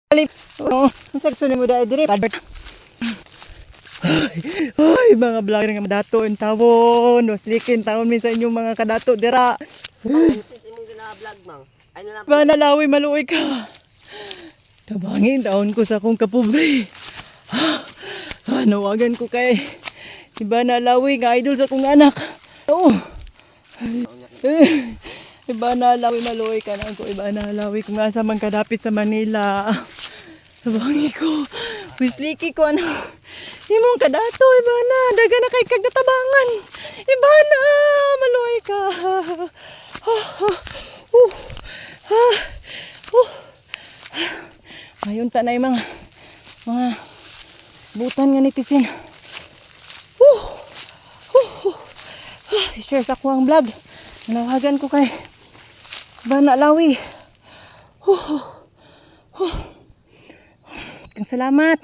Oh, sakso ni mo dahil diri. Ay, mga vlogger nga madato in tawon. Waslikin tawon min sa inyong mga kadato dira. Imong gina-vlog mang. Ay na lang. Manalawi maluoy ka. Tabangin taon ko sa akong kapobre. Nawagan ko kay iba na lawi nga idol sa akong anak. Oo. Iba na lawi maluoy ka na ako. Iba na lawi kung asa man kadapit sa Manila. Tabangi ko. Wisliki ko ano. Imong kadato iba na. Daga na kay kagatabangan. Iba na. Maluoy ka. Ayun ta na yung mga butan nga nitisin. I-share sa ko ang vlog. Manawagan ko kay Bana Lawi. Salamat.